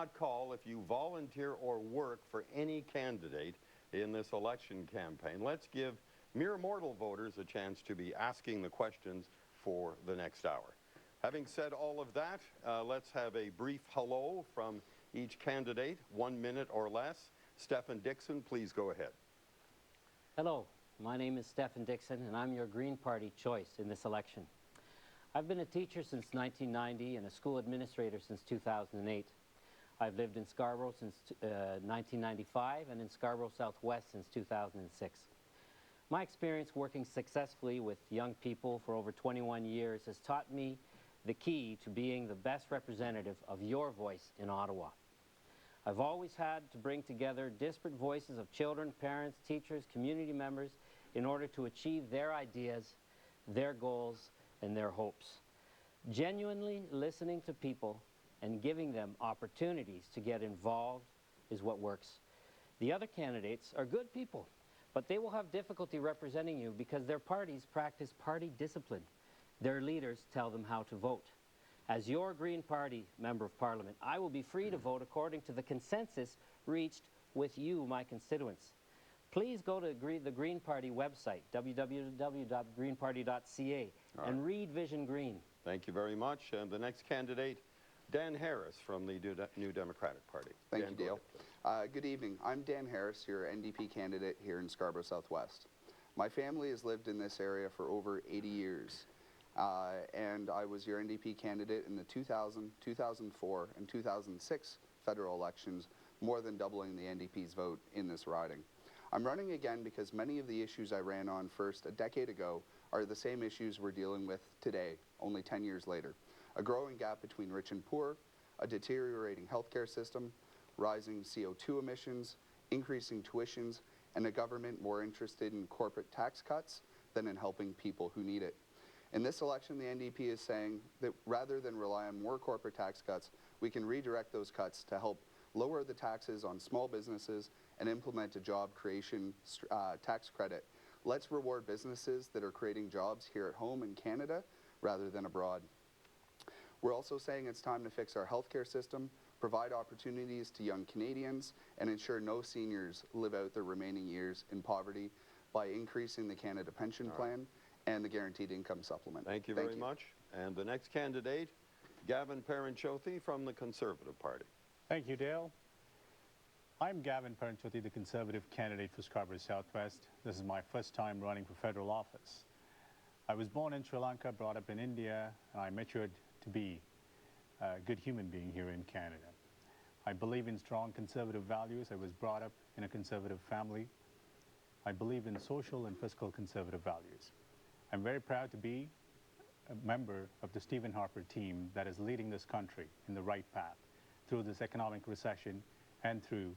not call if you volunteer or work for any candidate in this election campaign. Let's give mere mortal voters a chance to be asking the questions for the next hour. Having said all of that, let's have a brief hello from each candidate, 1 minute or less. Stephen Dixon, please go ahead. Hello, my name is Stephen Dixon, and I'm your Green Party choice in this election. I've been a teacher since 1990 and a school administrator since 2008. I've lived in Scarborough since 1995 and in Scarborough Southwest since 2006. My experience working successfully with young people for over 21 years has taught me the key to being the best representative of your voice in Ottawa. I've always had to bring together disparate voices of children, parents, teachers, community members in order to achieve their ideas, their goals, and their hopes. Genuinely listening to people and giving them opportunities to get involved is what works. The other candidates are good people, but they will have difficulty representing you because their parties practice party discipline. Their leaders tell them how to vote. As your Green Party Member of Parliament, I will be free to vote according to the consensus reached with you, my constituents. Please go to the Green Party website, www.greenparty.ca, and read Vision Green. Thank you very much. And the next candidate, Dan Harris from the New Democratic Party. Thank you, Dale. Good evening. I'm Dan Harris, your NDP candidate here in Scarborough Southwest. My family has lived in this area for over 80 years. And I was your NDP candidate in the 2000, 2004, and 2006 federal elections, more than doubling the NDP's vote in this riding. I'm running again because many of the issues I ran on first a decade ago are the same issues we're dealing with today, only 10 years later. A growing gap between rich and poor, a deteriorating healthcare system, rising CO2 emissions, increasing tuitions, and a government more interested in corporate tax cuts than in helping people who need it. In this election, the NDP is saying that rather than rely on more corporate tax cuts, we can redirect those cuts to help lower the taxes on small businesses and implement a job creation tax credit. Let's reward businesses that are creating jobs here at home in Canada rather than abroad. We're also saying it's time to fix our healthcare system, provide opportunities to young Canadians, and ensure no seniors live out their remaining years in poverty by increasing the Canada Pension Plan and the Guaranteed Income Supplement. Thank you very much. And the next candidate, Gavin Paranchothi from the Conservative Party. Thank you, Dale. I'm Gavin Paranchothi, the Conservative candidate for Scarborough Southwest. This is my first time running for federal office. I was born in Sri Lanka, brought up in India, and I matured to be a good human being here in Canada. I believe in strong conservative values. I was brought up in a conservative family. I believe in social and fiscal conservative values. I'm very proud to be a member of the Stephen Harper team that is leading this country in the right path through this economic recession and through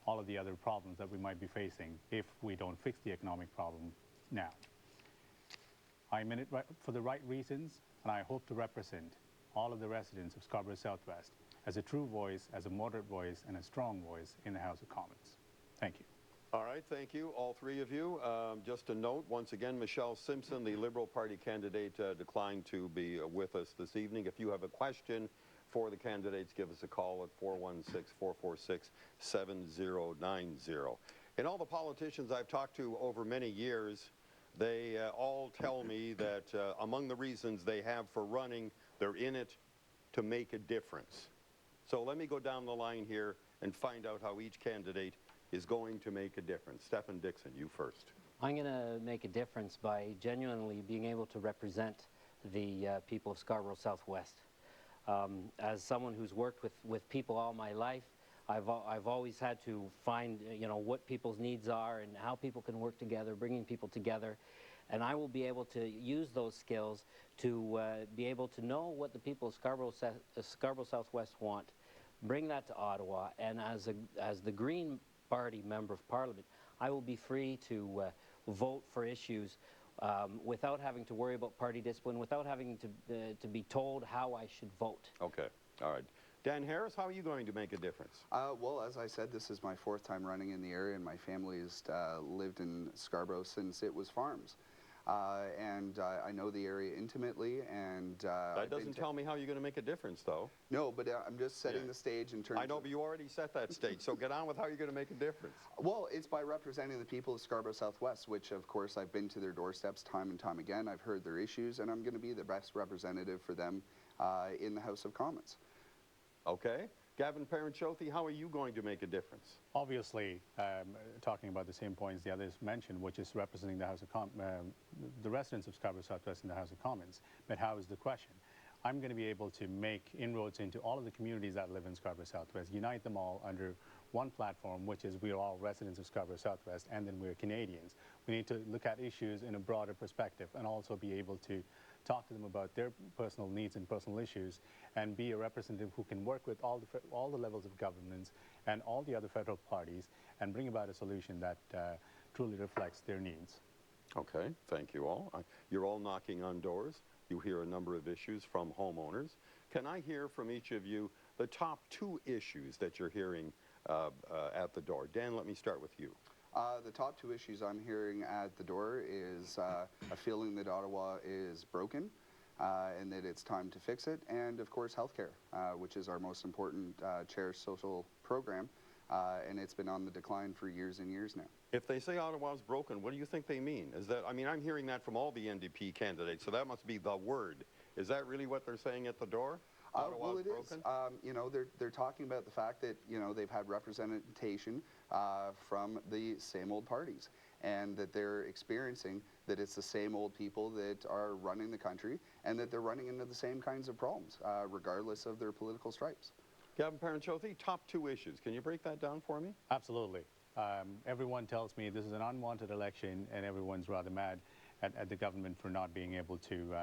all of the other problems that we might be facing if we don't fix the economic problem now. I'm in it for the right reasons, and I hope to represent all of the residents of Scarborough Southwest as a true voice, as a moderate voice, and a strong voice in the House of Commons. Thank you. All right, thank you, all three of you. Just a note, once again, Michelle Simpson, the Liberal Party candidate, declined to be with us this evening. If you have a question for the candidates, give us a call at 416-446-7090. And all the politicians I've talked to over many years, they all tell me that among the reasons they have for running, they're in it to make a difference. So let me go down the line here and find out how each candidate is going to make a difference. Stephen Dixon, you first. I'm going to make a difference by genuinely being able to represent the people of Scarborough Southwest. As someone who's worked with people all my life, I've always had to find what people's needs are and how people can work together, bringing people together. And I will be able to use those skills to be able to know what the people of Scarborough Southwest want, bring that to Ottawa, and as the Green Party Member of Parliament, I will be free to vote for issues without having to worry about party discipline, without having to be told how I should vote. Okay, all right. Dan Harris, how are you going to make a difference? Well, as I said, this is my fourth time running in the area, and my family has lived in Scarborough since it was farms. and I know the area intimately. And That doesn't tell me how you're going to make a difference, though. No, but I'm just setting the stage in terms. I know, but you already set that stage. So get on with how you're going to make a difference. Well, it's by representing the people of Scarborough Southwest, which, of course, I've been to their doorsteps time and time again. I've heard their issues, and I'm going to be the best representative for them in the House of Commons. Okay. Gavin Parent-Chothy, how are you going to make a difference? Obviously, talking about the same points the others mentioned, which is representing the the residents of Scarborough Southwest in the House of Commons. But how is the question? I'm going to be able to make inroads into all of the communities that live in Scarborough Southwest, unite them all under one platform, which is we're all residents of Scarborough Southwest, and then we're Canadians. We need to look at issues in a broader perspective and also be able to talk to them about their personal needs and personal issues, and be a representative who can work with all the levels of governments and all the other federal parties and bring about a solution that truly reflects their needs. Okay, thank you all. You're all knocking on doors. You hear a number of issues from homeowners. Can I hear from each of you the top 2 issues that you're hearing at the door? Dan, let me start with you. The top 2 issues I'm hearing at the door is a feeling that Ottawa is broken and that it's time to fix it, and of course healthcare, which is our most important cherished social program, and it's been on the decline for years and years now. If they say Ottawa's broken, what do you think they mean? Is that, I mean, I'm hearing that from all the NDP candidates, so that must be the word. Is that really what they're saying at the door? Well, it broken? is. You know, they're talking about the fact that, you know, they've had representation from the same old parties, and that they're experiencing that it's the same old people that are running the country, and that they're running into the same kinds of problems, regardless of their political stripes. Gavin Parent-Chothy, top 2 issues. Can you break that down for me? Absolutely. Everyone tells me this is an unwanted election, and everyone's rather mad at the government for not being able to,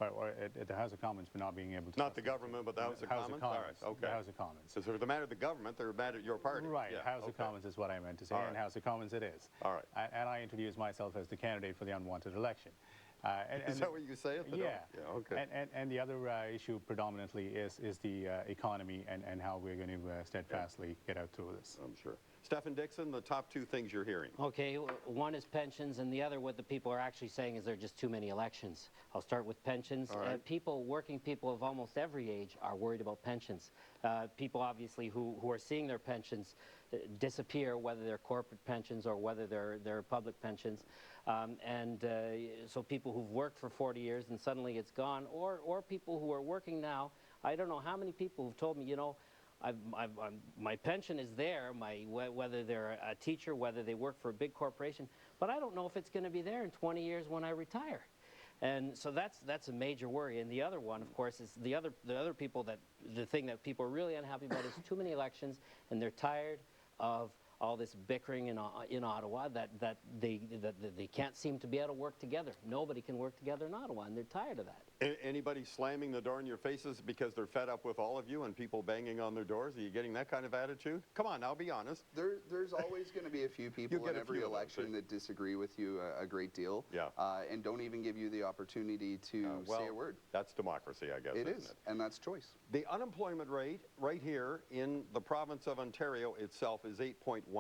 or at the House of Commons for not being able to. Not the government, but the House of Commons? All right, okay. The House of Commons. So if they're mad at the government, they're mad at your party. Right, Yeah, House of Commons is what I meant to say, and House of Commons it is. All right. And I introduced myself as the candidate for the unwanted election. Is that what you say at the door? Yeah. Okay. And the other issue predominantly is the economy and how we're going to steadfastly get out through this. I'm sure. Stephen Dixon, the top 2 things you're hearing. Okay, one is pensions, and the other, what the people are actually saying, is there are just too many elections. I'll start with pensions. All right. Working people of almost every age are worried about pensions. People, obviously, who are seeing their pensions disappear, whether they're corporate pensions or whether they're public pensions. So people who've worked for 40 years and suddenly it's gone, or people who are working now. I don't know how many people who've told me, you know, my pension is there, whether they're a teacher, whether they work for a big corporation, but I don't know if it's going to be there in 20 years when I retire. And so that's a major worry. And the other one, of course, is the thing that people are really unhappy about is too many elections, and they're tired of all this bickering in Ottawa, that they can't seem to be able to work together. Nobody can work together in Ottawa, and they're tired of that. Anybody slamming the door in your faces because they're fed up with all of you and people banging on their doors? Are you getting that kind of attitude? Come on now, be honest. There's always going to be a few people in every election that disagree with you a great deal, and don't even give you the opportunity to say a word. That's democracy, I guess. It is, and that's choice. The unemployment rate right here in the province of Ontario itself is 8.1%.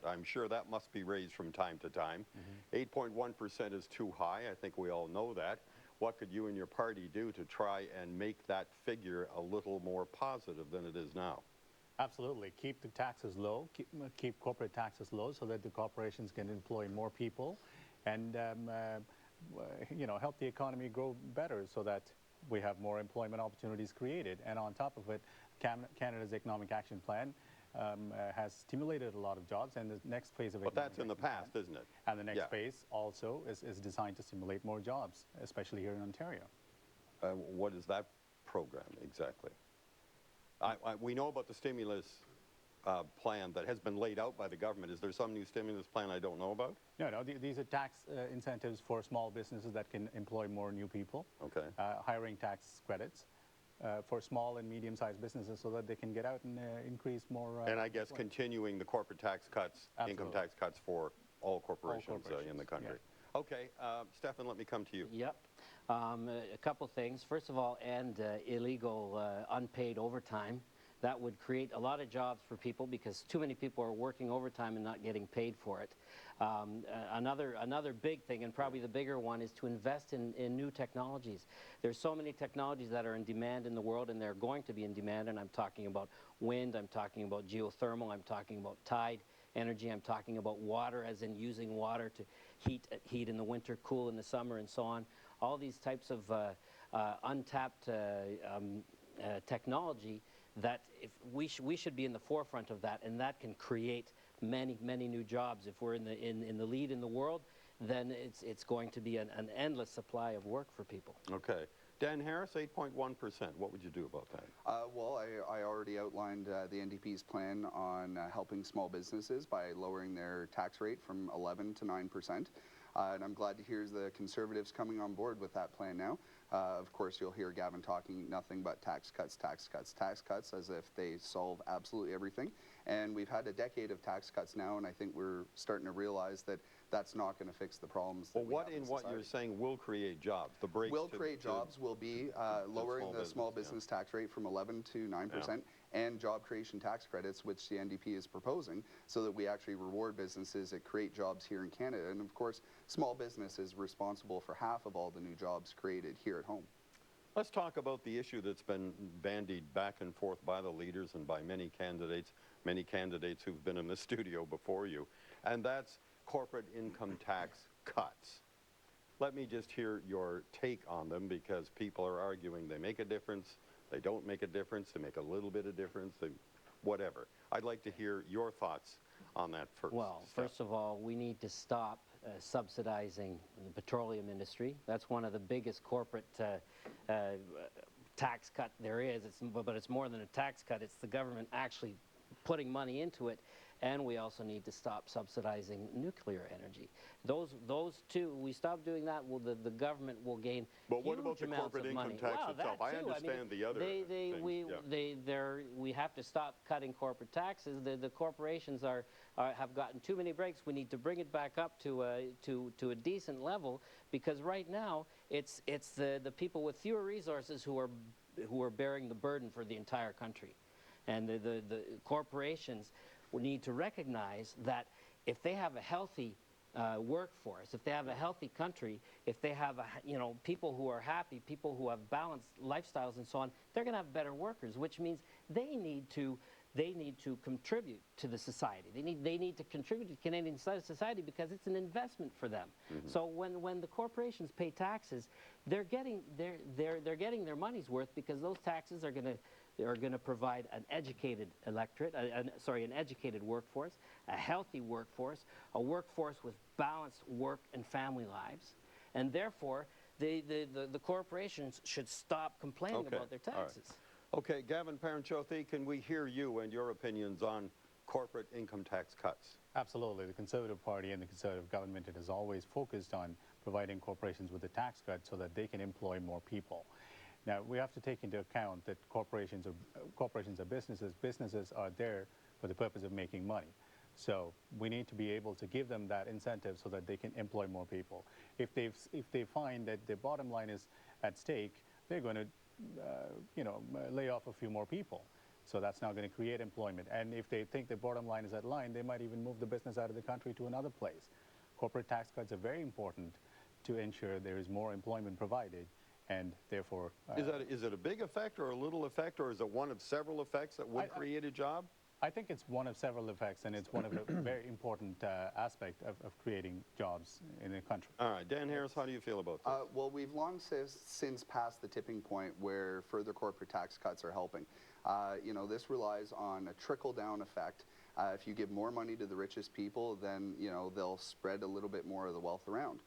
I'm sure that must be raised from time to time. 8.1% is too high. I think we all know that. What could you and your party do to try and make that figure a little more positive than it is now? Absolutely. Keep the taxes low, keep corporate taxes low so that the corporations can employ more people, and you know, help the economy grow better so that we have more employment opportunities created. And on top of it, Canada's Economic Action Plan has stimulated a lot of jobs, and the next phase of But that's in the past, isn't it? And the next phase also is designed to stimulate more jobs, especially here in Ontario. What is that program exactly? We know about the stimulus plan that has been laid out by the government. Is there some new stimulus plan I don't know about? No, these are tax incentives for small businesses that can employ more new people. Okay. Hiring tax credits. For small and medium-sized businesses so that they can get out and increase more. And I guess continuing the corporate tax cuts, income tax cuts for all corporations, in the country. Yeah. Okay, Stefan, let me come to you. Yep. A couple things. First of all, end illegal unpaid overtime. that would create a lot of jobs for people because too many people are working overtime and not getting paid for it. Another big thing, and probably the bigger one, is to invest in new technologies. There's so many technologies that are in demand in the world, and they're going to be in demand, and I'm talking about wind, I'm talking about geothermal, I'm talking about tide energy, I'm talking about water, as in using water to heat in the winter, cool in the summer, and so on. All these types of untapped technology that if we should be in the forefront of that, and that can create many new jobs. If we're in the lead in the world, then it's going to be an endless supply of work for people. Okay. Dan Harris, 8.1%. What would you do about that? Well, I already outlined the NDP's plan on helping small businesses by lowering their tax rate from 11 to 9%. And I'm glad to hear the Conservatives coming on board with that plan now. Of course, you'll hear Gavin talking nothing but tax cuts, as if they solve absolutely everything. And we've had a decade of tax cuts now, and I think we're starting to realize that that's not going to fix the problems that we have in what you're saying will create jobs? The breaks will create jobs will be lowering the small business tax rate from 11 to 9%, and job creation tax credits, which the NDP is proposing, so that we actually reward businesses that create jobs here in Canada. And of course, small business is responsible for half of all the new jobs created here at home. Let's talk about the issue that's been bandied back and forth by the leaders and by many candidates who've been in the studio before you, and that's corporate income tax cuts. Let me just hear your take on them, because people are arguing they make a difference, they don't make a difference, they make a little bit of difference, whatever. I'd like to hear your thoughts on that first. Well, first of all, we need to stop subsidizing the petroleum industry. That's one of the biggest corporate tax cut there is. But it's more than a tax cut. It's the government actually putting money into it. And we also need to stop subsidizing nuclear energy. Those two, we stop doing that, well, the government will gain But what about huge the amounts corporate of income money. tax Wow, itself? that I too. understand the other things. We have to stop cutting corporate taxes. The corporations have gotten too many breaks. We need to bring it back up to a decent level, because right now it's the people with fewer resources who are bearing the burden for the entire country, and the corporations need to recognize that if they have a healthy workforce, if they have a healthy country, if they have people who are happy, people who have balanced lifestyles and so on, they're going to have better workers, which means they need to contribute to the society. They need to contribute to Canadian society, because it's an investment for them. Mm-hmm. So when the corporations pay taxes, they're getting their money's worth, because those taxes are going to provide an educated electorate, an educated workforce, a healthy workforce, a workforce with balanced work and family lives, and therefore the corporations should stop complaining about their taxes. Right. Okay, Gavin Parenchothy, can we hear you and your opinions on corporate income tax cuts? Absolutely. The Conservative Party and the Conservative government has always focused on providing corporations with a tax cut so that they can employ more people. Now, we have to take into account that corporations are businesses. Businesses are there for the purpose of making money. So we need to be able to give them that incentive so that they can employ more people. If they find that their bottom line is at stake, they're going to lay off a few more people. So that's not going to create employment. And if they think the bottom line is at line, they might even move the business out of the country to another place. Corporate tax cuts are very important to ensure there is more employment provided, and therefore... Is it a big effect or a little effect, or is it one of several effects that would create a job? I think it's one of several effects, and it's one of a very important aspect of creating jobs in the country. All right, Dan Harris, how do you feel about this? Well, we've long since passed the tipping point where further corporate tax cuts are helping. This relies on a trickle-down effect. If you give more money to the richest people, then they'll spread a little bit more of the wealth around.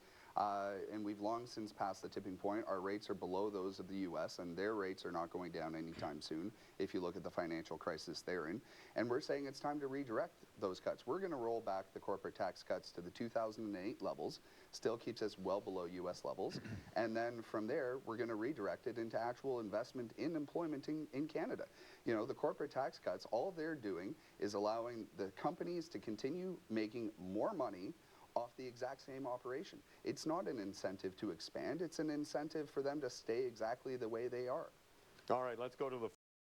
And we've long since passed the tipping point. Our rates are below those of the U.S., and their rates are not going down anytime soon if you look at the financial crisis they're in. And we're saying it's time to redirect those cuts. We're going to roll back the corporate tax cuts to the 2008 levels, still keeps us well below U.S. levels. And then from there, we're going to redirect it into actual investment in employment in Canada. The corporate tax cuts, all they're doing is allowing the companies to continue making more money off the exact same operation. It's not an incentive to expand, it's an incentive for them to stay exactly the way they are. All right, let's go to the